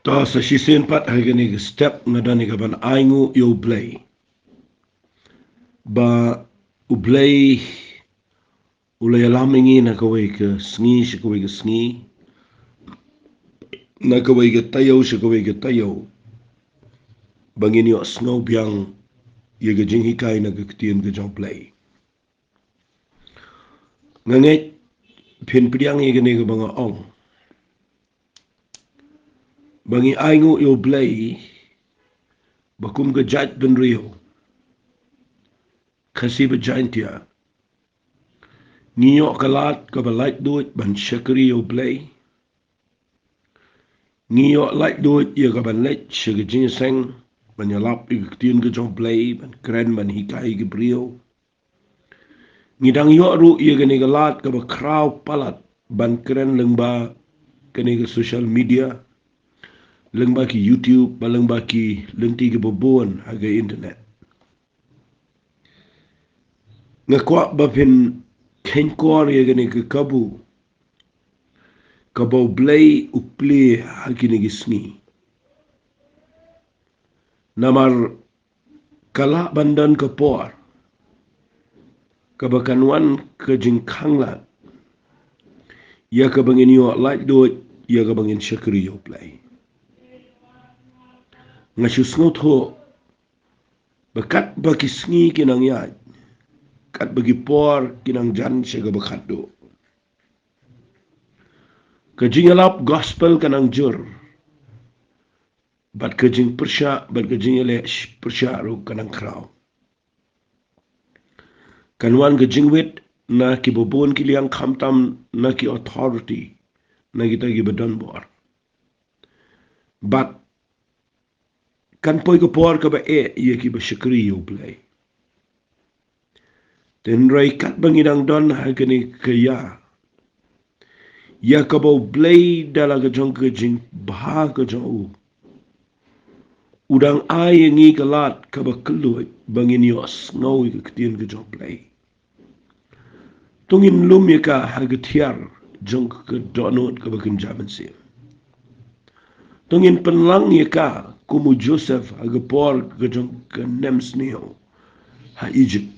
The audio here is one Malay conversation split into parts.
Ta sa sisen pat hagani step ngadani kaban aingu yo play. Ba ublay ulay alamingi na kaway ka sngi si kaway ka sngi. Na kaway ka tayaw si kaway ka tayaw. Bangin yo sngaw biyang yaga jing hikay na kaktiyan ka jang play. Ngangit pinpidiyang yagani ka mga ong. Bangi aingu yo play bakum ka jat ben rio. Kasi ba giant ya. Niyo kalat ka ba light duit ban syakari yo play. Niyo light duit ya ka ban let syaga jinseng ban yalap ikaktiyan ka jang play ban keren ban hikay ka brio. Ngidang yo ru ya gani kalat ka ba kraw palat ban keren lengba kani ka social media. Lengba ki YouTube ba lengba ki lenti ka babuan haga internet. Ngakwa ba pin kenkor ya gani ka kabu. Kabaw blay upli hakini gisni. Namar kala bandan ka por. Kabakanwan ka jingkanglat. Ya kabangin yo light doit ya kabangin syakri yo play. Ngasyusngot ho. Bakat bagi sngi kinang yad. Kat bagi por kinang jan siya kabakat do. Kajing alap gospel kanang jur. Bat kajing persya, bat kajing elesh persya ro kanang kraw. Kanwan kajing wit na kibobon kiliang kamtam na ki authority na kita gibadan bor. Bat kan poy ko por ka ba iya ki ba syakri yo play. Tenray kat bangidang don hagani kaya. Ya kabaw blay dala kajong kajing baha kajong u. Udang ay ngi kalat kabakaluit bangin yos ngaw ikaktiyan kajong play. Tungin lumya ka hagatiar jong kadonot kabakin jaman siya. Tungin penlang ya ka kumu Joseph hagapor kajong kanems niyo ha Egypt.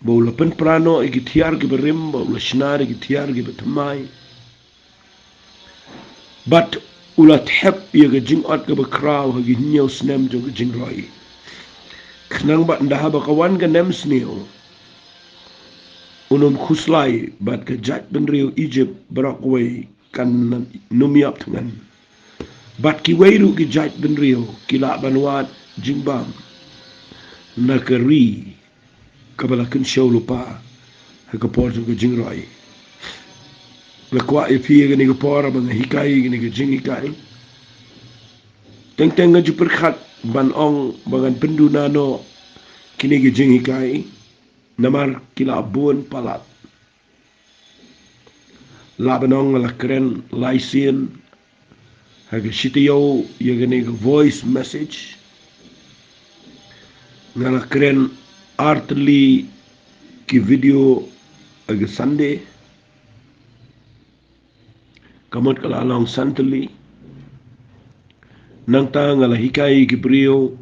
Baula pen prano ikitiar ki berim, baula shinar ikitiar ki betamai. But ulat hep ya ka jing ot ka bakraw hagi nyaw snem jong ka jing roi. Knang bat ndaha bakawan ka nems niyo. Unum khuslai bat ka jat ben rio Egypt barakway kan numiap tengan. Bat ki weiru ki jat ben rio kila banwat jingbam. Nakari kabalakan siyaw lupa hagapor sa kajing roi. Lakwa ipi gani kapor mga hikay gani kajing hikay. Teng-teng nga juperkat banong bangan pendunano kini kajing hikay. Namar kilabun palat. Labanong ngalakren laisin hagasitiyaw yagani voice message. Ngalakren artli ki video aga Sunday. Kamot kalalong santali. Nang ta ngala hikay ki brio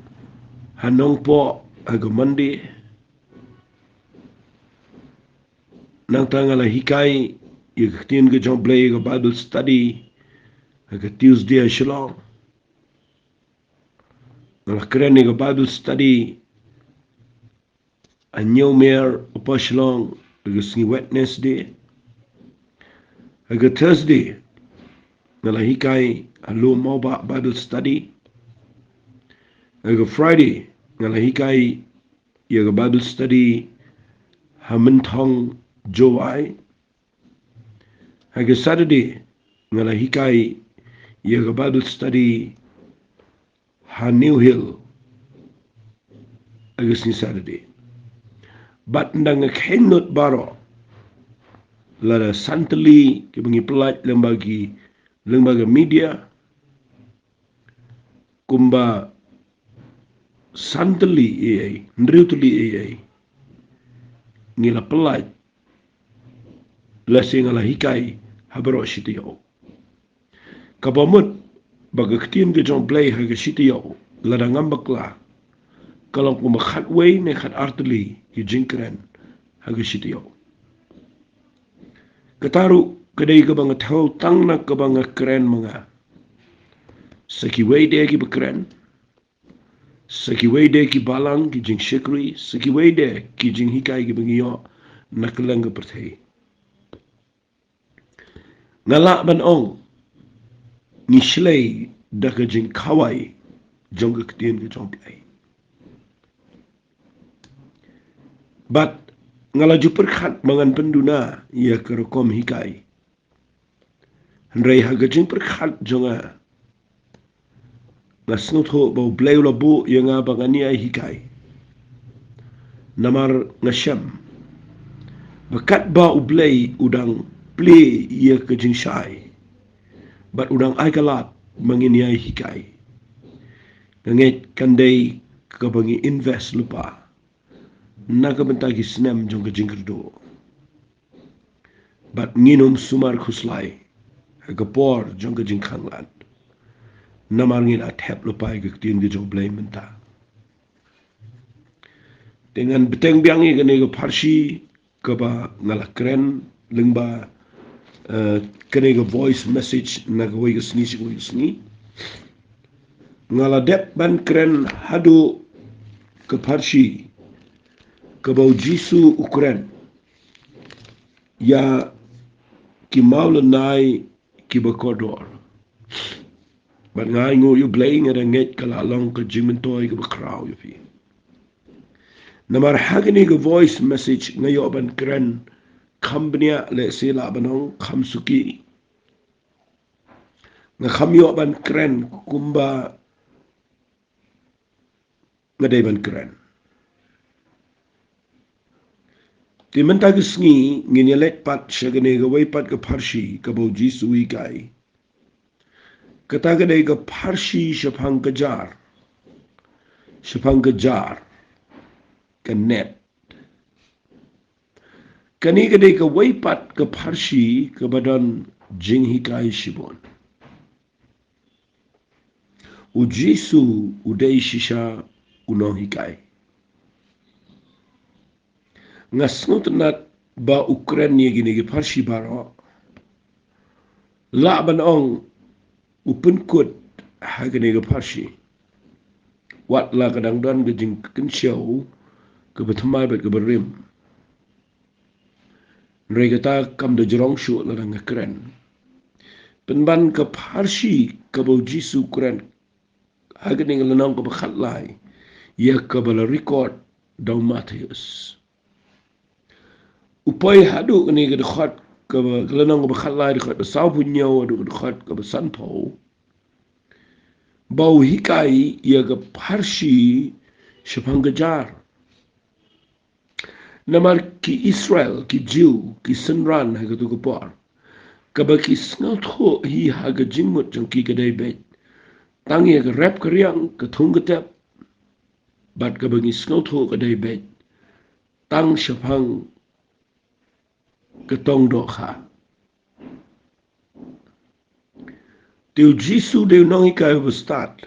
hanong po aga Monday. Nang ta ngala hikay yakaktiyan ka jong blay aga Bible study aga Tuesday shalom. Ngalakren aga Bible study anyaw mer upashlong aga singi Wednesday. Aga Thursday ngalahikay alo mo ba Bible study. Aga Friday ngalahikay yaga Bible study hamintong Jowai. Aga Saturday ngalahikay yaga Bible study ha New Hill. Aga singi Saturday. Bat ndang ngakhenot baro lada santali ki bangi pelat lembaga media kumba santali ai ndriutuli ai ngila pelat la singala hikai habaro sitiyo kabamut bagaktin ke jong play ha ke sitio lada ngambak la kalau ku makhat way ne khat artli ki jingkren ha ke sitio kataru kedai ke bang thau tang na ke bang keren mga saki way de ki bekren saki way de ki balang ki jing shikri saki way de ki jing hikai ki bangyo naklang ke perthei ngala ban ong ni shlei da ke jing khawai jong ke tien ke jong play but ngala juper khat mangan penduna ya kerokom hikai Hendrai ha gajing per khat jonga ngasnut ho bau bleu la bu yanga bangani ai hikai namar ngasham bakat ba ublei udang play ya gajing shai but udang ai kalat mangini ai hikai nganget kandai ka bangi invest lupa naga bentagi snem jong gajing kerdo but nginum sumar khuslai gapor jong gajing khanglan namar ngin athep lupa ke tin ge jong blai menta dengan beteng biang ni kene ke Pharshi ke ba ngala keren lengba kene ke voice message na ke wei ke sni ngala dep ban keren hadu ke Pharshi ke bau jisu ukren ya ki maul nai ki ba kodor ban ngai ngo yu blai ngara nget kala long ke jimentoi ke ba kraw yu fi namar hagni ke voice message ngayo ban keren khambnia le sila banong khamsuki nga khamyo ban keren kumba ngadai ban keren ti menta gisngi nginyelet pat shagane ga wai pat ga Pharshi ka bo jisui kai kata ga dai ga Pharshi shaphang gajar ka net kani ga dai ga wai pat ga Pharshi ka badan jing hikai shibon ujisu udai shisha unong hikai ngasnut nat ba Ukraine gini gi Pharshi baro la ban ong upun kut hagini gi Pharshi wat la kadang dan ge jing kinshaw ke betmai bet ke berim regata kam de jorong shu la dang kren penban ke Pharshi ke bo jisu kren hagini gi lanang ke bekhat lai ya ke bala record daw Matthias upai hadu ni ke dekat ke lanang ke bekhat lai dekat besau punya adu dekat ke besan pau bau hikai ya ke Pharshi shaphang gajar namar ki Israel ki Jew ki senran ha ke tu par ka ba ki snot ho hi ha ke jingmut jong ki ke dai bet tang ye ke rap kriang ke thung ke tap bat ka ba ki snot ho ke dai bet tang shaphang ke tong do kha tiu jisu de nong hikai bestat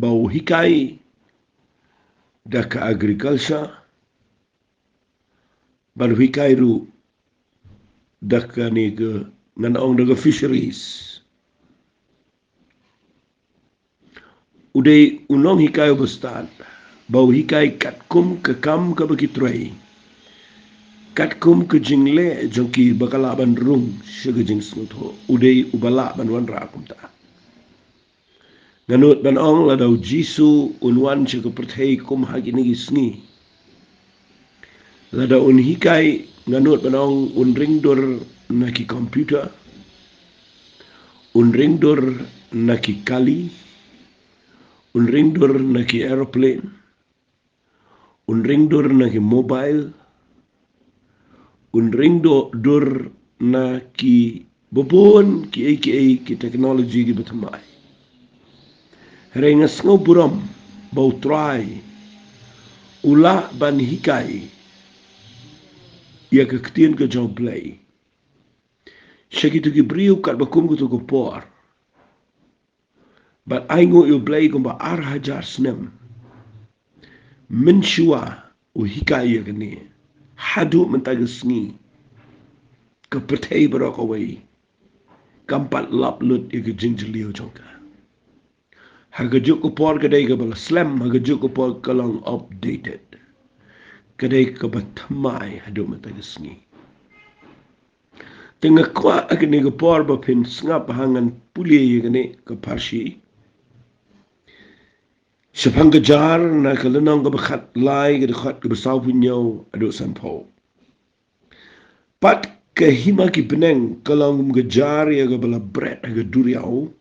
bau hikai da ka agriculture bar hikai ru da ka ni ke ngan ong da fisheries udai unong hikai bestat bau hikai katkum ke kam ke begitrei katkum ke jingle jongki bakala ban rung shege jing snutho udai ubala ban wan ra kumta nganut ban ong la dau jisu unwan shege perthei kum hagini gisni la da un hikai nganut ban ong un ringdor na ki computer un ringdor na ki kali un ringdor na ki aeroplane un ringdor na ki mobile un ringdor na ki bobon ki ki teknologi ki betamai rengas ngo buram bau try ula ban hikai ya ke ktien ke jong play shakitu ki briu kat bakum ku tu ko por But I ngo yo blay gumba hajar snem. Menshua o hikaya gani. Hadu mentagasngi. Kapatay barok away. Kampat lap lut iga jingjaliyo jongka. Hagajuk ko por kadai ka bala slam. Hagajuk ko por kalang updated. Kadai ka batamay hadu mentagasngi. Tengah kwa agni ka por bapin ngap hangan puli gani ka Pharshi. Shaphang kejar na kalenang ka bakhat lai ka dekhat ka basaw punyaw ado sanpo. Pat kahima ki peneng kalang kejar ya ka bala bread ka duriaw.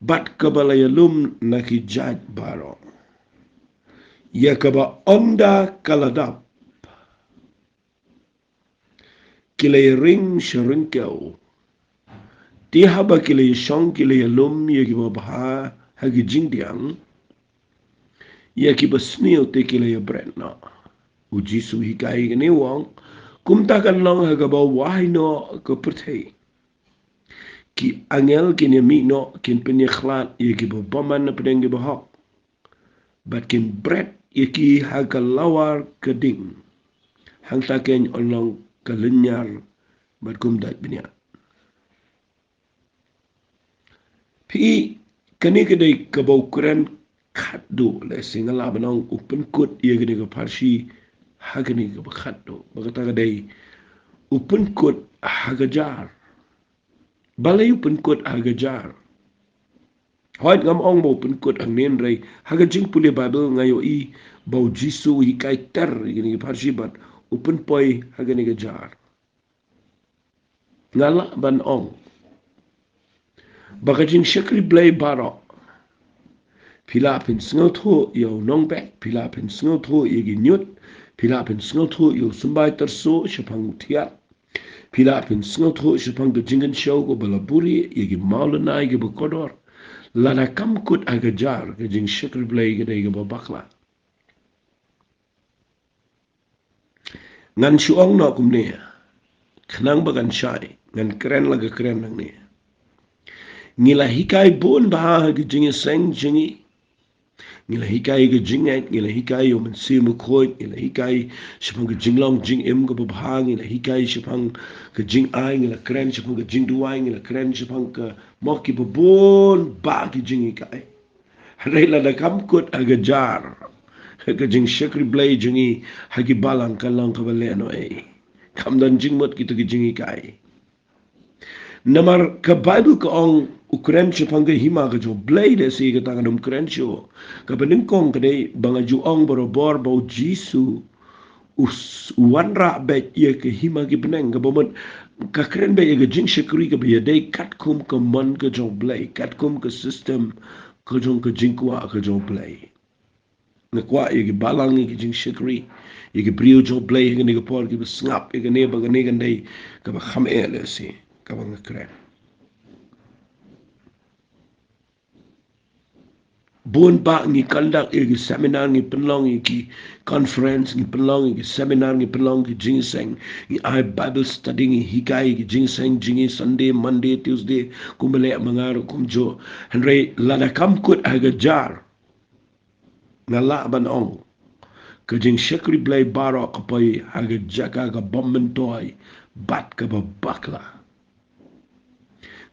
Bat ka bala yalum na ki jaj baro. Ya ka ba onda kaladap. Kilay ring sharingkaw. Tiha ba kilay syong kilay yalum ya ki ba baha hagi jingdiang. Ya ki basniyo te kilay bread na. Uji su hikai gani wang. Kumtakan lang hagabaw wahay no kapurtay. Ki angel kinyami no kin penyeklat ya ki babaman na pedang bahok. Bat kin bread ya ki hagalawar keding. Hang taken olong kalenyar bat kumdat binyak. Pi kani kadai kabaw keren khaddo le singala banang open kut ya gani ka Pharshi hagani ka khaddo bagata kadai open kut hagajar balay open kut hagajar hoit ngam ong mo open kut ang nen ray hagajing puli Bible ngayo i baw jisu i kay ter gani ka Pharshi bat open poi hagani ka jar ngala ban ong bagajing shakri blay barok Pila pin sngot ho yo nong back, pila pin sngot ho yegi nyut, pila pin sngot ho yo sumbai terso Shaphang tiat, pila pin sngot ho Shaphang ke jingan show ko balaburi yegi maulana yegi bekodor, lada kam kut agajar ke jing shakri blay ke dai ke babakla. Ngan shuong no kumne, kenang bagan syai, ngan keren laga keren nang ne. Ngila hikai bon baha ke jingi seng jingi, ngila hikai ke jingat ngila hikai yo man si mu khoi ngila hikai Shaphang ke jinglong jing em ke babhang ngila hikai Shaphang ke jing ai ngila kren Shaphang ke jing duai ngila kren Shaphang ke moki babon ba ke jing hikai rela da kam kut agajar ke jing shakri blay jingi hagi balang kalang ka bale no e kam dan jing mot kita ke jing hikai namar ka Bible ka ong Ukraine Shaphang ke hima ka jo blay de si ka tangan Ukraine syo ka beningkong kadai banga ju ong borobor bau jisu wanra bet ye ke hima ke beneng ka bomot ka kren be ye ke jing shakri ka be dai kat kum ka mon ka jo blay kat kum ka system ka jong ka jing kwa ka jo blay na kwa ye ke balang ye ke jing shakri ye ke brio jo blay ke ne ke por ke snap ye ke ne ba ne gandai ka ba kham ele si ka banga kren Bon ba ngi kandak ngi seminar ngi penlong ngi conference ngi penlong ngi seminar ngi penlong ngi ginseng ngi I Bible study ngi hikai ngi ginseng jingi Sunday Monday Tuesday kumbele mangaru kumjo henry lada kam kut agajar ngala ban ong ke jing shakri blay baro kapai agajaka ga bomben toy bat ka babakla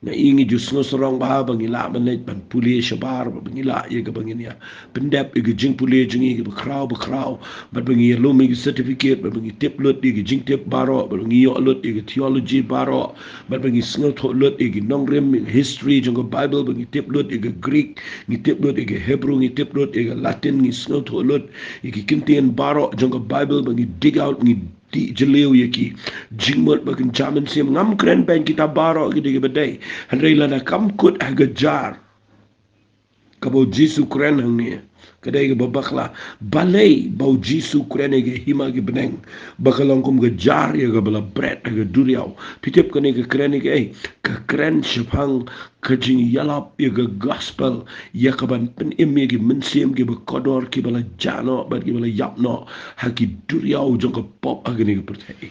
na ingi jus ngosrong ba bangila manet ban puli shabar bangila ye ga banginia pendap ye jing puli jingi ga kraw ba bangi lo mi certificate ba bangi tip lot ye jing tip baro ba bangi yo lot ye theology baro ba bangi sngo tho lot ye nongrem history jong Bible bangi tip lot ye Greek ni tip lot ye Hebrew ni tip lot ye Latin ni sngo tho lot ye kintian baro jong Bible bangi dig out ni di jeleu yaki jingmot bakin jaman sim ngam kren ben kita baro gidi gede handai lana kam kut agajar kabo jisu kren hangni kadai ge babakla balai bau jisu kren ge hima ge beneng bakalong kum ge jar ye ge bala bread ge duriau pitep kane ge kren ge ka kren Shaphang ka jing yalap ye ge gospel ye ka ban pen em ye ge mensim ge bekodor ki bala jano bat ge bala yapno ha ki duriau jong ka pop agni ge pertai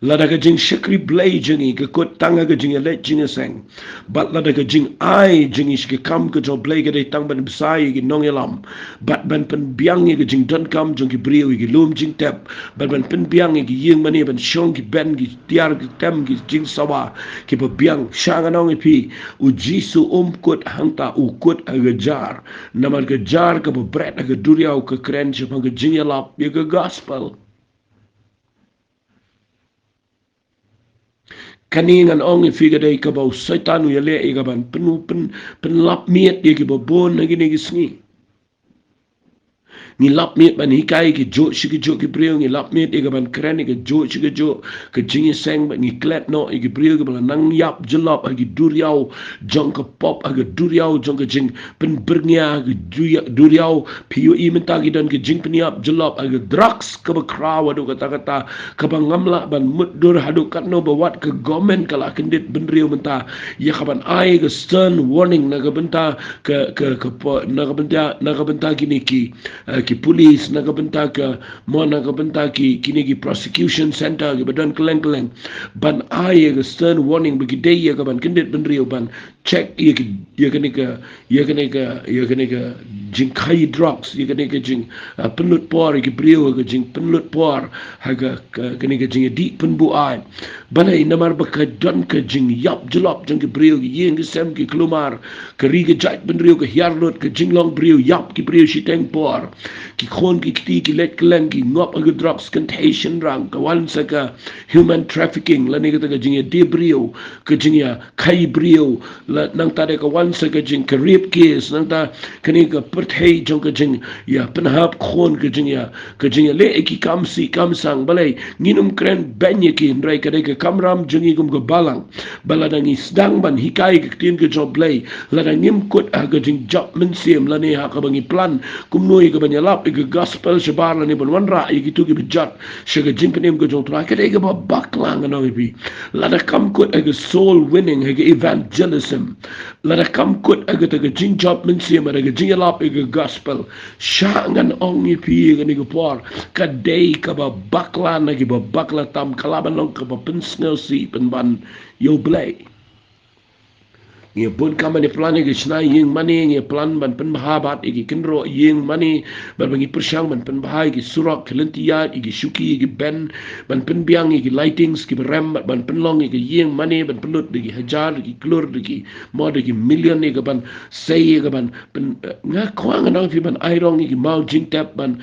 lada ka jing shakri blay jingi ka kot tanga ka jing let jing sang but lada ka jing ai jingi ke kam ka jo blay ka dai tang ban besai ki nong elam but ban pen biang ki jing don kam jong ki brio ki lum jing tap but ban pen biang ki yeng mani ban shong ki ben ki tiar ki tem ki jing sawa ki ba biang shang anong pi u jisu kot hangta u kot agajar namar ka jar ka ba bret aga duriau ka kren Shaphang ka jing elap ya ka gospel kaningan ong figa dai ka bau setan ya le ga ban pen lap miet ye ki ba bon nagi nagi sngi ni lap miet ban hikai ki jo shi ki jo ki brio ni lap miet e ga ban kren ki jo shi ki jo ka jingi seng ban ni klet no e ki brio ga ban nang yap jelap agi duriau jong ka pop agi duriau jong ka jing pen bernya agi duriau piu i menta gi don ki jing pen yap jelap agi drugs ka ba kraw adu kata kata ka ba ngamla ban mudur hadu kat no ba wat ka gomen kala kendit ben rio menta ya ka ban ai ga stern warning na ga benta na ga benta gini ki polis nakabenta ka mo nakabenta kini ki prosecution center ki badan keleng ban ai ga stern warning bagi day ya ban kendit ben rio ban check ya kene ka jing khai drugs ya kene ka jing penlut por ki brio ga jing penlut por ha ga kene ka jing di penbu ai banai namar baka don ka jing yap jelop jing ki brio ki yeng ki sem ki klumar ka ri ga jait ben rio ka hiarlot ka jing long brio yap ki brio shi teng por ki khon ki kti ki let keleng ki ngop ag drugs contagion rang ka wan sa ka human trafficking la ni ka jing ya debrio ka jing ya khai brio la nang ta de ka wan sa ka jing ka rape case nang ta kani ka perthei jong ka jing ya penhap khon ka jing ya le ki kam sang balai nginum kren ben ye ki ndrai ka de ka kamram jingi gum ka balang baladang isdang ban hikai ka tin ka job lay la ngim kot ag jing job men sim la ni ha ka bangi plan kum noi ka banyalap ig gospel shabar la ni ban wanra ig tu ki bijat shaga jing penem ka jong tra ka de ka ba baklang no bi la da kam kot ag soul winning ag evangelism la da kam kot ag ta ka jing job men sim ag jing lap ig gospel shangan ong ni pi ga ni ka por ka de ka ba bakla na ki ba bakla tam kalaban long ka ba pen snel si pen ban yo blay nge bon kama ni plan nge shna yeng mani nge plan ban pen mahabat igi kinro yeng mani ban bangi persyang ban pen bahai igi surak kelentiat igi syuki igi ben ban pen biang igi lightings igi rem ban pen long igi yeng mani ban penut igi hajar igi klur igi mod igi million igi ban say igi ban pen nga kwang anong fi ban airong igi mau jing tap ban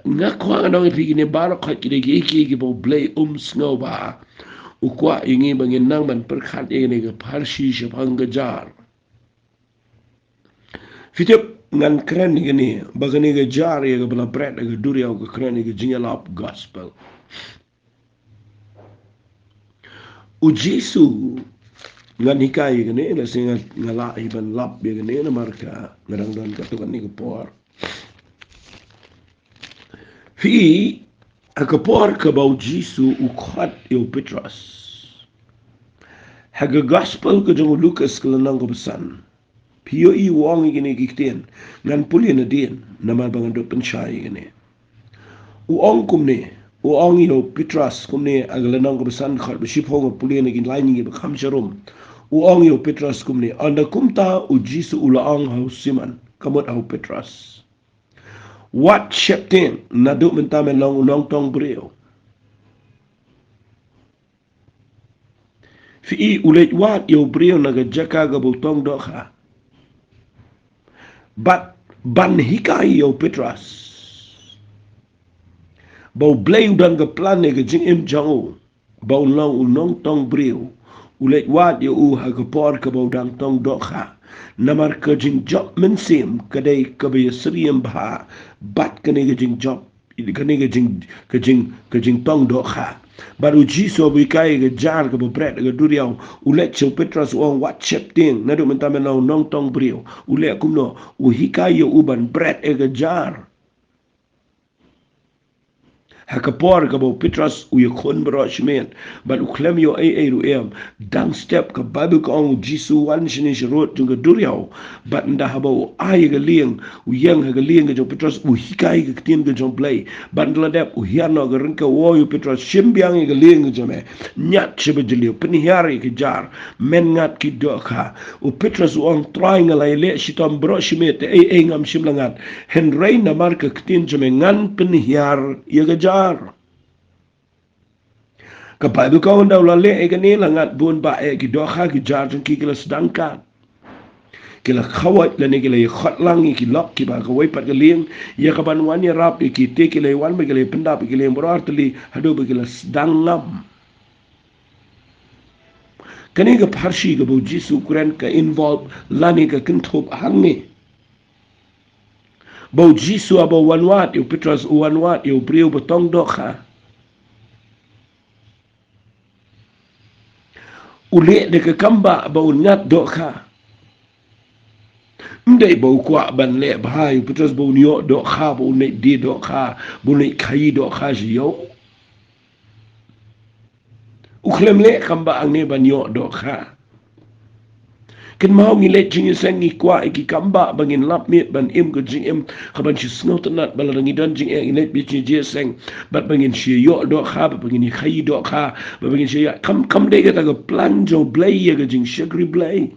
nga kwang anong fi igi ne barak igi igi bo blay snow ba ukwa ingi bangin nang ban perkhat ini ke Pharshi Shaphang gajar fitip ngan keren ini bagani gajar ya ke bela bread ke duriau ke keren ke jingalap gospel ujisu ngan hikai ini la singa ngala iban lap ya ini na marka ngarang dan katukan ni ke por fi akapor ka bau Jisu ukhat eu Petras. Haga gospel ka jong Lucas kelenang ko besan. Pio i wong igini kikten ngan puli na din nama bangando pensyai igini. Uong kumne uong eu Petras kumne aglenang ko besan khat besip hong puli na gin lain gi bekam sharum. Uong eu Petras kumne anda kumta u Jisu ulaang hau siman kamot hau Petras. What shepting naduk mentamen long tong brio. Fi ulet wat yo brio naga jaka ga butong doha. But ban hikai yo Petras. Bau blay udang ga plan ga jing im jangu. Bau long unong tong brio. Ulet wat yo ha ga por ka bau dang tong doha. Namar ka jing job mensim kadai ka ba yasriem ba bat kane ga jing job kane ga jing tong do kha baru jiso bi kai ga jar ka bret ga duriau ulet cho Petras on what chep ting na do mentame no nong tong brio ulet kumno u hikai yo uban bret e ga jar Hakapor ka bo Petras u yakon barashment but uklem yo ai ru em dang step ka Bible ka ong Jisu wan shini shirot jung duriao but nda habo ai ga lieng u yang ga lieng ga jo Petras u hikai ga tin ga jo play but nda dep u hiano ga rinka wo yo Petras shimbiang ga lieng ga jo me nyat chibe jilio penhiari ga jar men ngat ki do kha u Petras u ong trying la ile shitam barashmet ai ngam shimlangat hen reina marka tin jo me ngan penhiar ye ga jar ka Bible ka onda ulale e gani langat bun ba e ki doha ki jarjun ki kila sedangkan kila khawat la ne kila khot lang ki lok ki ba ka wai pat ka lieng ya ka ban wan ya rap ki te kila wan ba kila pendap kila borar tli hado ba kila sedangam kani ka Pharshi ka bo Jisu kuran ka involve lani ka kinthop hangi bo Jisu abo wanwat yo Petras wanwat yo brio betong dokha ule de ka kamba ba unyat dokha ndai bau kwa ban le bhai Petras bo nyo dokha bo ne di dokha bo ne khai dokha jiyo uklem le kamba angne ban yo dokha ken mau ngi le jing sen ngi kwa ki kamba bangin lap mit ban im ko jing im khaban chi snot nat bal ngi dan jing e le bi chi je sen bat bangin shi yo dokha ba bangin khai dokha ba bangin shi kam de ga ta plan jo blay ye ga jing shagri blay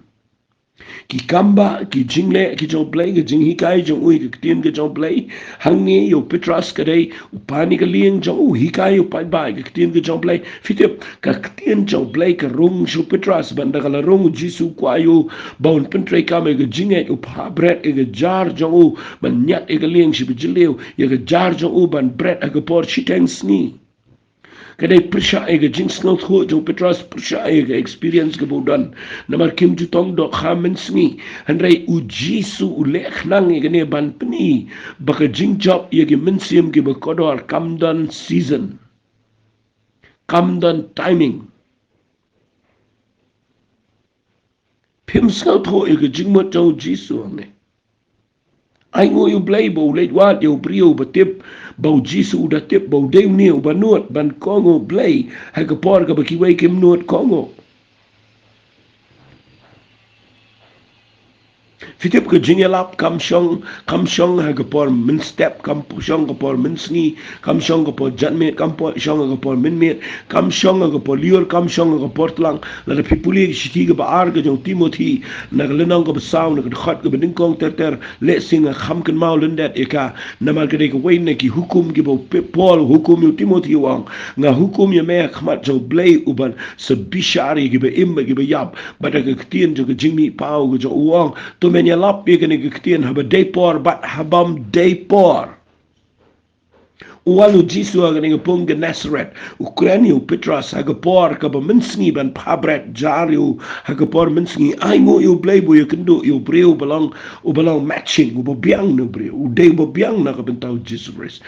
ki kamba ki jingle ki jong play ki jing hikai jong ui ki tien ki jong play hangi yo Petras kadai upani ka lieng jong hikai yo pai bai ki tien ki jong play fitip ka tien jong play ka rung shu Petras banda kala rung Jisu kwa yo baun pentre ka me ka jinge upa bread e ka jar jong u ban nyat e ka lieng shi bijileu ya ka jar jong u ban bread e ka por shiteng sni kadai persya ega jing snot ho jong Petras persya ega experience ke bodan namar kim jutong dok khamen sngi handrai u Jisu u lek nang ega ne ban pni baka jing job ega mensim ke bakodor kamdan season kamdan timing pim snot ho ega jing mot jong Jisu ne ai ngo yu blay bo late wat yo brio batip bo Jisu da tip bo de ni ba nuot ban kongo blay ha ka por ka ba ki wei kim nuot kongo fitip ka jingelap kam shong ha ka por min step kam shong ka por min sngi kam shong ka por janme kam por shong ka por min met kam shong ka por lior kam shong ka por tlang la da pipuli shiti ka ba ar ka jong Timothy na ka lenong ka ba saw na ka khat ka ba dingkong ter le singa kham kan mau lendet eka na mal ka de ka wei na ki hukum ki bo Paul hukum yo Timothy wang nga hukum ya me khmat jong blay uban sa bishari ki ba imba ki ba yap ba da ka tien jong ka jingmi pau ka jong wang to men ya lap ye kene kitien haba depor bat habam depor Walu Jisu aga nga pung Gennesaret Ukraini u Petras haga por ka ba minsngi ban pabret jari u haga por minsngi ai ngo yu blay bu yu kendo yu breu balang matching u biang no breu u de bo biang na ka bentau Jesus Christ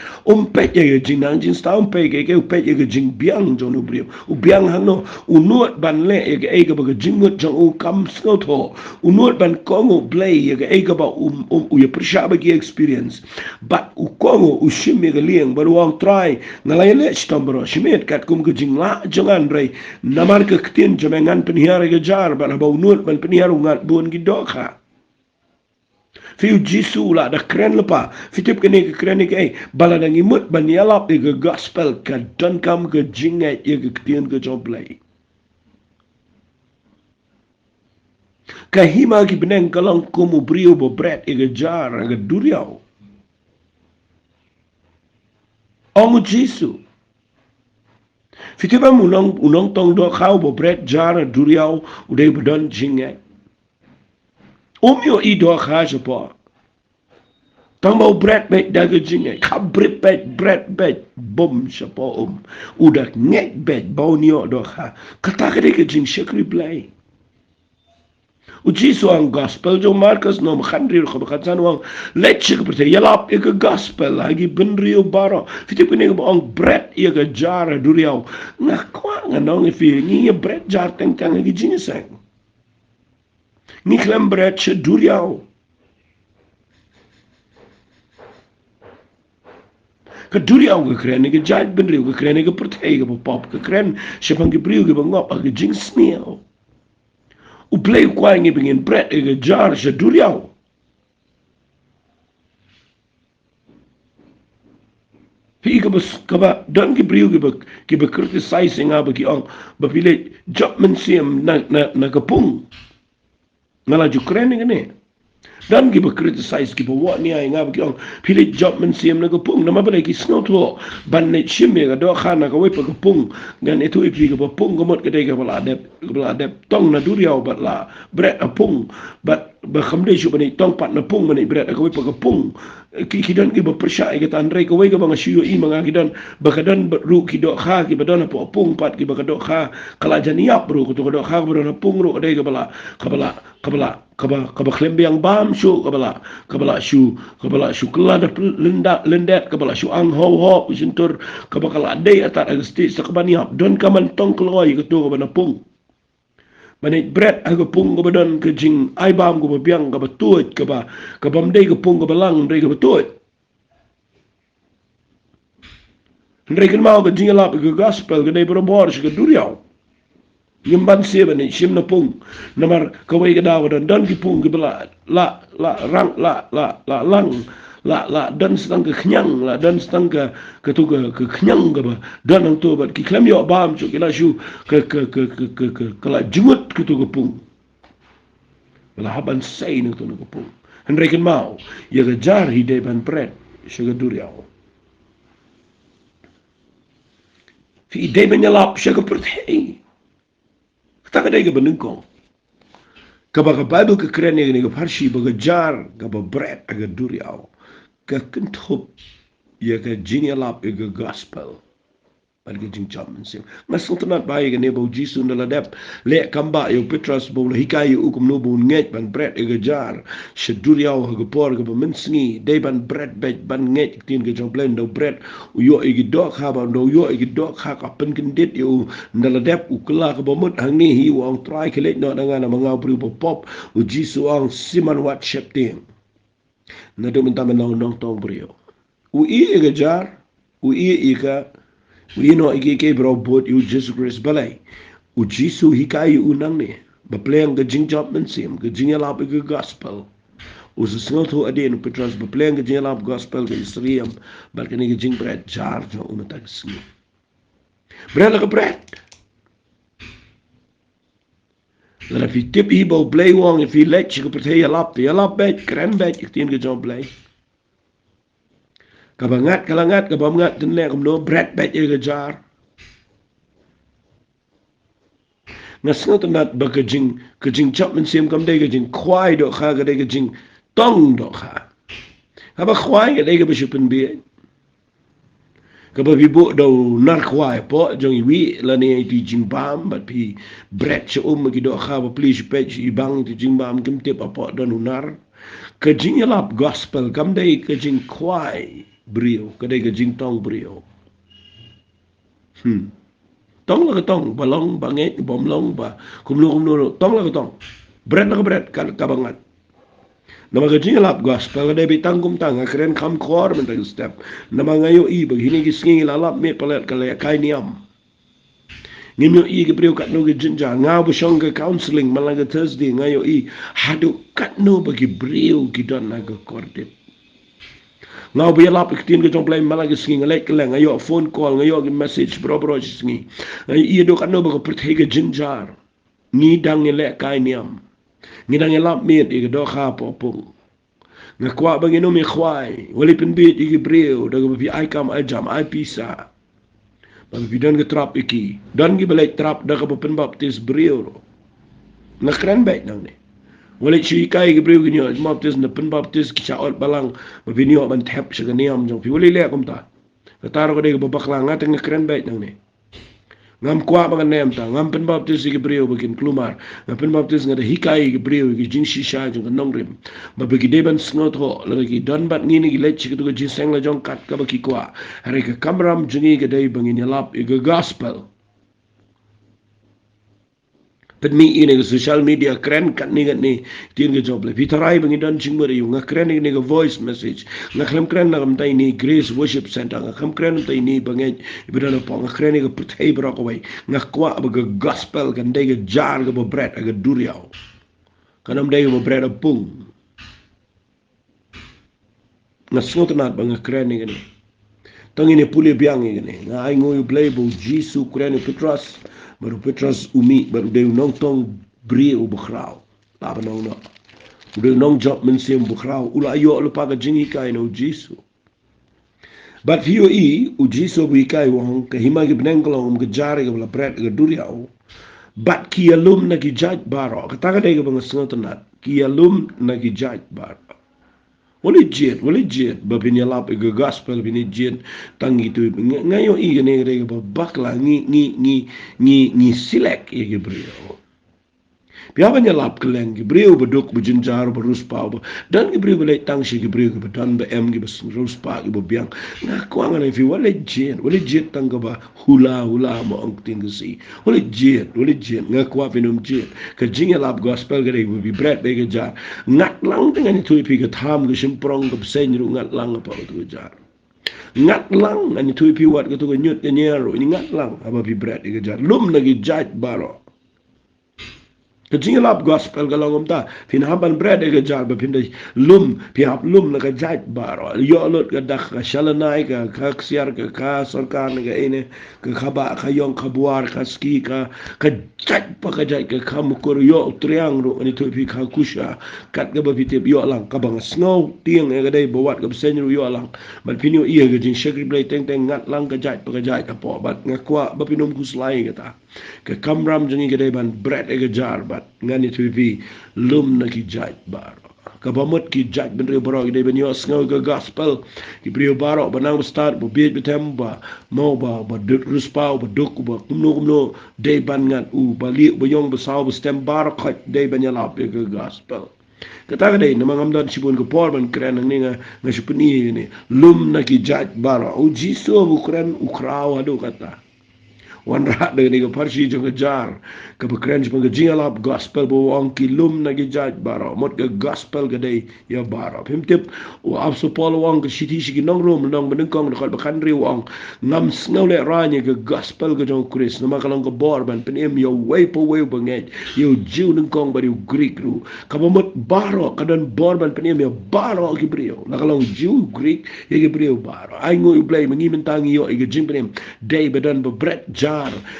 pet ye jing nang jing sta pet ke pet ye jing biang jo no breu u biang hano u nuot ban le ye ke ba jing mut jong u kam snotho u nuot ban kongo blay ye ke ba u ye prishaba ki experience but u kongo u shim ye lieng wang try ngalai le stambro shmet kat kum ke jingla jangan rei namar ke ktin jamengan penhiar ke jar ban ba unut ban penhiar ngat bun gi dokha fiu Jisu la da kren lepa fitip kene ke kren ke bala nang imut ban yalap ke gospel ka don kam ke jingai ye ke ktin ke joblay kahima ki beneng kalang kumu brio bo bread ke jar ke duriau Ongu Jisu. Fitiba unong tong do kau bo bread jar duriau udai bedon jingai. Yo I do kha sepo. Tang bo bread bet daga jingai. Kabrit bet bread bet bom sepo udak ngek bet bonio do kha. Kata kade ke jing shekri play. Jisu ang gospel jo Marcus no khandri ko khatsan wang letche ko pete yalap e gospel lagi benrio baro fiti pine ko ang bread e ga jar duriau na kwa nga nong fi ni bread jar teng teng gi jinisang ni klem bread che duriau duriau ke kren ke jaj benriu ke kren ke perthei ke pop ke kren Shaphang ke briu ke bangop ke jing sniau u play kwai ngi bingin bread ke jar she duriau hi ke bas ke ba dan ke briu ke be criticize nga ba ki ong ba pile job men siem na ke pung ngala ju kren ne dan kita criticize kita buat ni ay ngab kita pilih job men siam na kapung nama balik kisno tu ban ne chimye ka do khana ka we pa kapung gan itu ipi ka pung ka mot ka dei ka bala adep tong na duriau bat la bret apung bat ba khamde shu bani tong pat na pung bani bret ka we pa kapung ki dan ki ba persya ka tan rei ka we ka bang shu i manga ki dan ba ka dan ru ki do kha ki ba dan pa pung pat ki ba ka do kha kala janiap ru ka do kha ba na pung ru ka dei ka bala kaba klembang bam shu kabala shu kala da lendat kabala shu ang ho ho sintur kaba kala dei atat agasti sakabani hap don kaman tong kloi ketu kaba na pung manit bread aga pung kaba don ke jing ai bam kaba biang kaba tuot kaba mdei ke pung kaba lang dei kaba tuot ndrei kan mau ke jing lap ke gospel ke dei berobor ke duriau Yemban siapa ni sim na pung namar kawai ke dawa dan ki pung ke bela la rang la dan setang ke kenyang la dan setang ke tu ke kenyang ke ba dan ang tu ba ki klem yo bam chu kila shu ke kala jumut ke tu ke pung bela haban sai ni tu ke pung henreken mau ya ke jar hidai ban pret syaga duriau fi idai menyalap syaga perthei tak ada yang benengkong. Kaba Bible ke keren yang ke Pharshi bagajar kaba bread aga duriau ke kentup ya ke jinialap ya ke gospel pada jing jaman sim masuk tenat baik ke nebo jisu ndaladep le kamba yo Petrus bo hikai ukum no bo nget ban bread aga jar sheduriau aga por ke mensngi de ban bread ban nget tin ke jong blend do bread yo igi dok ha ban do yo igi dok ha ka pen kendit yo ndaladep ukla ke bomut hang ni hi wong try ke le no dengan mangau bru pop jisu ang siman wat shepting na do minta menong nong tong brio aga jar ika no ike bro bot you Jesus Christ balai jisu hikai unang ni ba pleng ke jing job men sim ke jing lap ke gospel usnot ho adin Petrus ba pleng ke jing lap gospel ke Israel bal ke ni ke jing bread jar jo umatag sni bread ke bread la fi tip hi bo play wong fi lech ke prete ya lap bet kren bet ik tin ke jo play kabangat kalangat kabangat tenle kumno bread bet ke jar ngasngot tenat ba ke jing chap men sim kam de ke jing kwai do kha ke de ke jing tong do kha haba kwai ke de ke beshupen bi ke ba bibu do nar kwai po jong wi la ne ti jing bam bat pi bread che ki do kha ba please page i bang ti jing bam kim te pa po do nar ke jing lap gospel kam de ke jing kwai brio ke de ke jing tong brio tong la ke tong balong banget bom long ba kumlo tong la ke tong bread la ke bread ka bangat nama ke jing lap gospel de bitang kum tang keren kam khor men tang step nama ngayo i begini ki singi la lap me palet kale kai niam ngimyo i ke brio kat no ke jinja ngau bu shong ke counseling malaga Thursday ngayo i hadu kat no bagi brio ki don na ke kordit ngau bi lap iktin ke jong play malaga singi ngalek keleng ayo phone call ngayo ke message bro singi i do kat no ba ko perthei ke jinjar ni dang ni lek kai niam ni dang lap mit i ke do kha popung ngakwa bagi no mi khwai wali pen bit i ke brio da ko bi ai kam ai jam ai pisa bagi dan ke trap iki dan ki balai trap da ko pen baptis brio na kran bet nang ni wala chi kai ke brio ginyo baptis na pen baptis ki chaot balang babinyo ban tap sa ganiam jong pi wali le kom ta katar ko de ko bakla ngat ng kran bet nang ni ngam kwa mga nem ta ngam pen baptis ke brio bagin klumar ngam pen baptis ngada hikai ke brio ke jin shisha jong nong rim ba bagi deban sngot ho lagi don bat ngini ki lech ke to jin seng la jong kat ka baki kwa hari ke kamram jungi ke dai bangin yalap ke gospel mi ini ke social media keren kat ni tin ke job le pitarai bangi dan chingmari nga keren ni ke voice message nga khlem keren na kam tai ni grace worship center nga khlem keren tai ni bangi ibran pa nga keren ni ke putai bra ko bai nga kwa ba ke gospel kan dai ke jar ke bread ke duriau kanam dai ke bread pung nga sngot na ba nga keren ni ke tangi ni puli biang ni ke nga ai ngoi play bo jisu keren petras baru Petras umi baru dia nong tong beri ubukrau laba nong no dia nong job mensim bukrau ula ayo lupa ka jingi kai no jisu but hiyo u jisu bu kai wong ka hima ki benengkolong ke jari ke bla bread ke duriau but ki alum na ki jaj baro kata ka dai ke bang sengotanat ki alum na ki jaj baro wali jet babin yalap ke gospel bini jet tangi tu ngayo i ne re ke bakla ngi silek ye ke brio biaba nyalap keleng ke brio beduk bejinjar beruspa dan ke brio belai tang shi ke brio ke bedan be em ke beruspa ke biang na kuang ne fi wali jet tang ke ba hula mo ang ting ke si wali jet ngakwa pinum jet ke jingalap gospel ke re bi bread be ke jar ngat lang dengan itu pi ke tham ke simprong ke sen ru ngat lang apa tu jar ngat lang ani tu pi wat ke tu ke nyut ke nyero ini ngat lang apa bi bread ke jar lum lagi jaj baro kejingalap gospel kalau ngomta pinhaban bread ke jar ba pindai lum pihap lum na ke jaj baro yo lot ke dak ka shalanai ka ksiar ka sarkar ke ini ke khaba ka yong khabuar ka ski ka jaj pa ka jaj ke khamukur yo triang ro ani tu pi ka kusha kat ke ba pitip yo lang ka bang snow tiang ke dai bawat ke sen ro yo lang ba pinyo iya ke jing shagri blai teng ngat lang ka jaj apa bat ngakwa ba pinom kuslai ke ta ke kamram jengi ke dai ban bread ke jar bat ngani tu pi lum na ki jaj bar kabamut ki jaj benri baro ki dai ben yo sngo ke gospel ki brio baro banang start bo biet betem ba mau ba duk ruspa ba duk ba kumno dai ban ngat ba li ba yong ba saw ba stem bar khat dai ben yala pe ke gospel kata dai na mangam dan sibun ke por ban kren ni nga sipuni ni lum na ki jaj baro o jiso bu kren ukraw ado kata wan rat de ni Pharshi jo jar ke bekren jo jingalap gospel bo wong ki lum na gi jaj baro mot ke gospel ke dei ya baro pimtip o abso pol wong ke shiti shi nong rom nong ben kong de kan ri wong ngam snau le ranye ke gospel ke jo kris no makalong ke bor ban pen em yo way po way banget yo jiu nong kong bari greek ru ka mot baro kadan bor ban pen em yo baro ki brio la kalong jiu greek ye ki brio baro ai ngoi play mangi mentangi yo ke jim pen dei bedan bo bread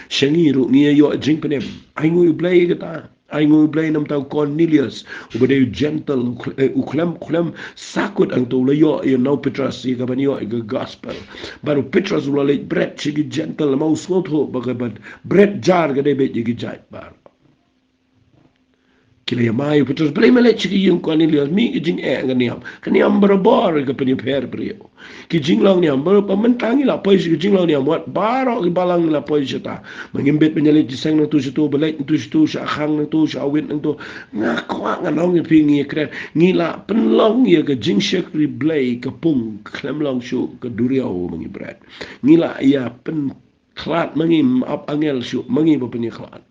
shangiru ni yo jing penem ai ngui blay kata ai ngui blay nam tau Cornelius ubade gentle uklem sakut ang tu yo no Petras ka banyo ga gospel baru Petras ulale bread chigi gentle mau sotho bagabat bread jar ga de be gi jai bar kila ya mai Petras blay male chigi yung Cornelius mi jing kaniam barabor ga pani per brio ki jinglang ni ambar pamantangi la poi ki jinglang ni amwat baro ki balang la poi jeta mangimbet penyalit jisang nang tu situ belai tu situ Shaphang nang tu awit nang tu ngakwa nganong ni pingi kren ngila penlong ye ke jing shekri blay ke pung klemlong shu ke duriau mangi bread ngila ya pen klat mangi ap angel shu mangi ba penye klat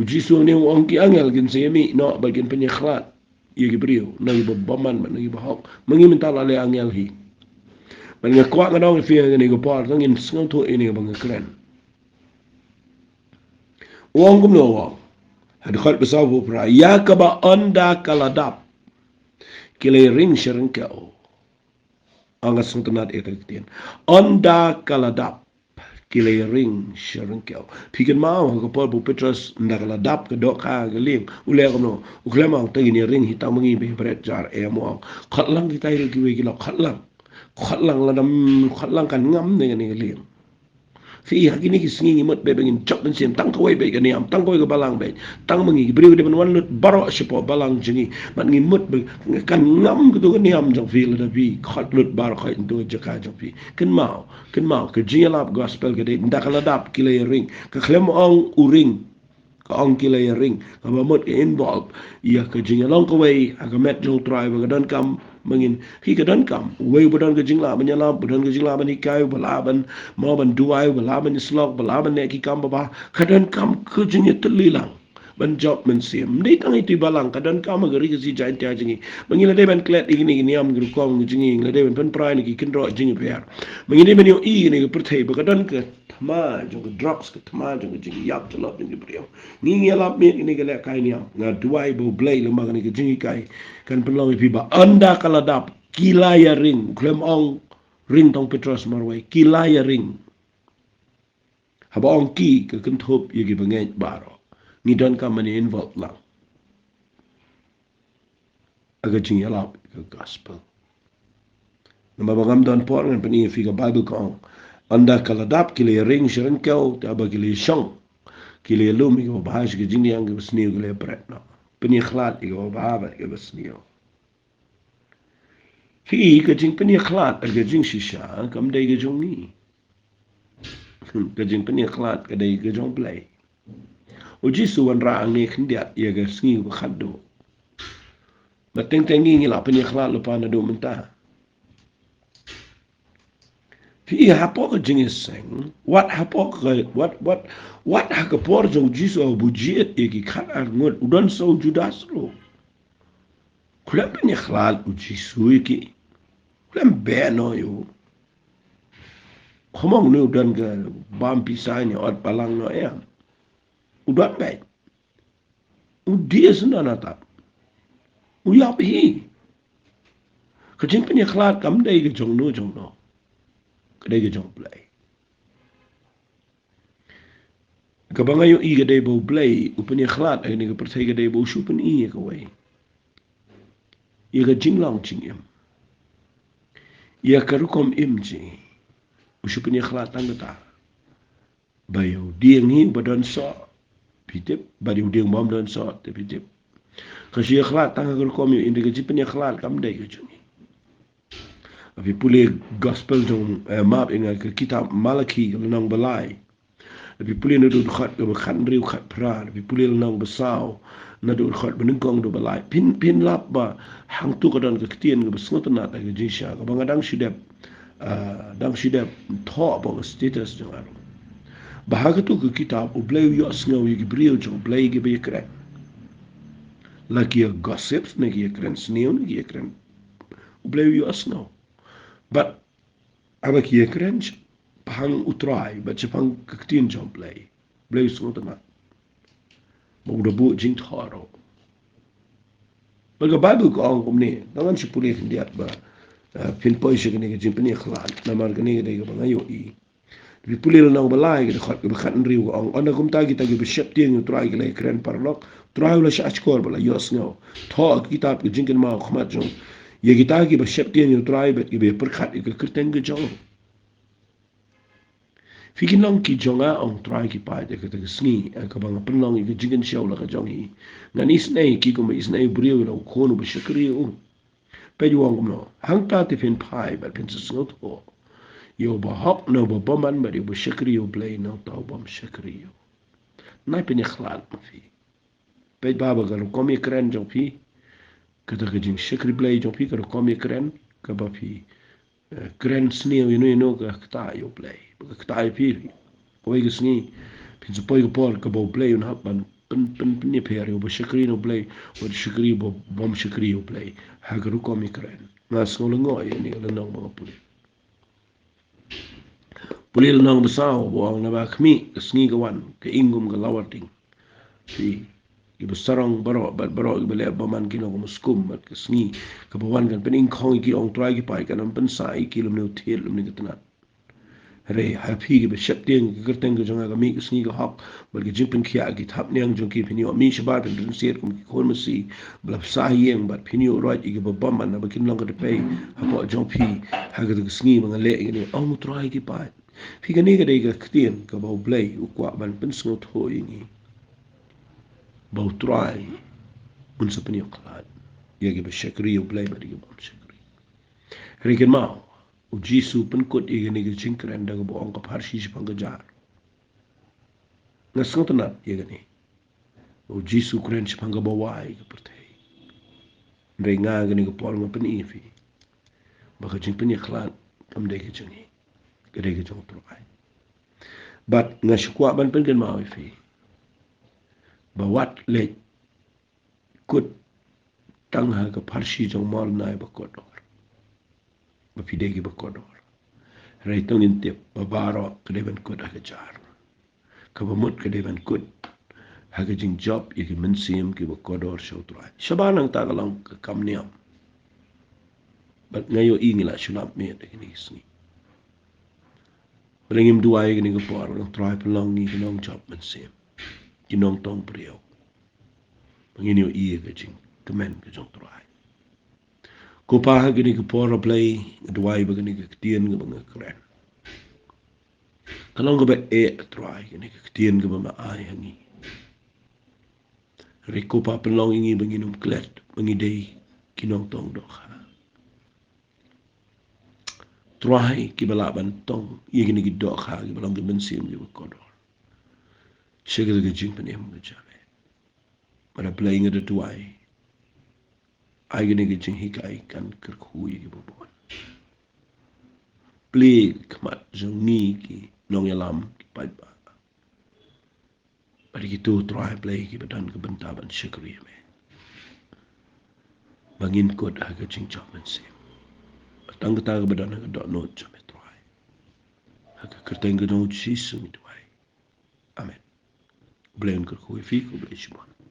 uji su ni wong ki angel gin semi no bagian penye klat ye ki brio nang iba baman nang iba hok mangi mental ale angel hi man nga kwa nga nong fi nga ni go par nang in sngo to ini bang kren wong gum no wong had khat besaw bo pra ya ka ba onda kaladap kile ring sherengkau anga sungtanat ekritien onda kaladap kile ring sherengkau piken mau ko por bu Petras ndakaladap ke dok ka gelim ule ko no uklema tangi ni ring hitam ngi be bret jar e mo khat lang ki tai ki we ki lo khat lang kan ngam dengan ni liam fi ha kini ki singi mot be bengin chok den sim tang ko be ga niam tang ko balang be tang mangi bri de man lut baro sipo balang jingi man ngi mot be kan ngam ko niam jong fi la bi khat lut bar khat do jaka jong fi ken mau ke jingalap gospel ke de ndakala dap kile ring ke klem ong uring ka ong kile ring ka mot ke involve ya ke jingalong ko we aga met jong try ba dan kam mangin hi ka dan kam we budan ke jingla menyalam budan ke jingla ban ikai balaban mo ban duai balaban slok balaban ne ki kam ba ka dan kam ke jingit telilang ban job men sim ni tang itu balang kadan ka magari ke si jain tia jingi mangila de ban klet igini ni am gru kom jingi ngila de ban pen prai ni kin ro jingi per mangini men yo I ni ke perthai ba kadan ke thama jong drugs ke thama jong jingi yap tolop jingi brio ni ngelap mi ni ke le kai ni am nga duai bo blai le mag ni ke jingi kai kan pelong pi ba anda kaladap kilaya ring klem ong ring tong petros marwai kilaya ring haba ong ki ke kenthop yegi bangai baro ni don ka mani involved lang aga jingi alap ke gospel nama bangam don por ngan pani fi ka bible kong anda kaladap kile ring shiran kau ta ba kile shong kile lum ke bahas ke jingi ang ke sni kile pret no pani khlat ke ba ke sni fi ke jing pani khlat aga jing shisha kam dai ke jong ni ke jing pani khlat ke dai ke jong play uji suwan ra ang ni khndiat ye ke sni ko khaddo mateng tengi ngi la pani khlat lo pa na do menta fi hapok jingi seng what hakapor jong jisu bujiet e ki khat ar ngot udon so judas ro kulam pani khlat uji su ki kulam be no yo khomong ne udan ga bam pisai ni ot palang no ya udan be udies na nata uyap hi kajing pani khlat kam dai ge jong no kadai ge jong play kabanga yo I gadai bo play upani khlat ai ni ga perthai gadai bo shupan I ka wai ia ga jinglang jingem ia karukom imji ushupani khlat tangata bayo dieng hi badon so pitip bari dieng bom don so te pitip kasi khlat tang karukom yo indi ga jipani khlat kam dai ga jungi api pule gospel jong map inga ke kitab Malaki nang balai api pule na do khat ga khan riu khat pra api pule nang basau na do khat benengkong do balai pin lap ba hang tu ka don ka ktien ga besngot na ta ga jisha ka bangadang shidap dang shidap tho ba status jong aro bahaga tu ke kitab ublay yos ngaw yi brio jong blay ge be kre laki gossips ne ge kren snew ne ge kren ublay yos ngaw but aba ki kren pang utrai but chapang kaktin jong blay so na mo do bu jing tharo baga bible ko ang komne dangan si puli ndiat ba pin poi shi ne ge jing pani khlan na mar ge ne ge ba ngayo I bi pulil nang balai ke khat ke khat riu ong ona kum ta kita ge bishap tieng trai ke le kren parlok trai la shach kor bala yos ngo tho kitab ke jingen ma khmat jong ye kita ge bishap tieng trai bet ke be per khat ke kerteng ge jong fikin long ki jonga ong trai ki pa de ke te sni ka bang penlong ge jingen shaw la ka jong hi nan isnei ki ko isnei briu lo khonu bishakri u pe yuang no hang ta te fin pai ba pin snot ho yo ba hop no ba boman ba yo shakri yo play no ta bom shakri yo nai pe ni khlal ma fi pe baba ga ko mi kren jo fi ka ta jing shakri play jo fi ka ko mi kren ka ba fi kren sni yo no ka ta yo play ka ta fi ko ga sni pin so poi ko por ka bo play un hap ban pen ni pe yo ba shakri no play o shakri bo bom shakri yo play ha ga ko mi kren na so lo ngo yo ni lo no ba puli pulil nang besau buang na ba khmi sngi ga wan ke ingum ga lawating fi i besarong baro baro i bele ba man kino ko muskum mat ke sngi ka bawan kan pening khong ki ong trai ki pai kan pen sai ki lum ne thel lum ne kitna re ha phi ge be shap tieng ke kerteng ge jonga ga mi sngi ga hak bal ge jingpen khia gi thap nyang jong ki phini mi shabar pen dun ser kum ki khol masi bla sa yeng bat phini roi i ge ba man na ba kin long ga de pe ha bo jong phi ha ge sngi ba le ge ong trai ki pai fi ka ni ka dei ka ktien ka bau blay u kwa ban pen sngot ho ingi bau trai un sa pen yoklat ye ge be shakri u blay ba ge bam shakri riken mau u jisu pen kot ye ni ge chinkren da go ong ka Pharshi Shaphang ga jar na sngot na ye ge ni u jisu kren Shaphang ga bawai ka perthei ndai nga ge ni go por ma pen i fi ba ka jing pen yoklat kam dei ge jungi ge dei ge jong trai but nga shukwa ban pen gen ma fi bawat le kut tangha ke Pharshi jong mal nai bakodor bapidegi bakodor rai tongin tip babaro kedeban kut agajar kabamut kedeban kut haga jing job yaki mensim ki bakodor syautra shabanang tagalang ke kamniam bat ngayo ingila sulap me de ni sni Bringim duai gini ke por orang try pelong ni kinong job mensim kinong tong priau pengini iya ke jing kemen ke jong try ko pa gini ke por play duai begini ke tien ke bang keren kalong ke be try gini ke tien ke bang ai hangi riko pa pelong ingi benginum klet bengi dei kinong tong do kha try ki bala bantong iya gini ke do kha ki balong ke mensim ke kodor Shigel ke jing penem ke jabe pada playing ada duai ai gini ke jing hikai kan kerkhui ke bobon play kmat jong ni ki nong yalam ki paiba pada gitu try play ki badan ke bentaban syukri me bangin kod aga jing job mensim batang kata ke badan ke dot note jame try aga kerteng ke dong sisu mi duai amen blame kerkhui fi ko blame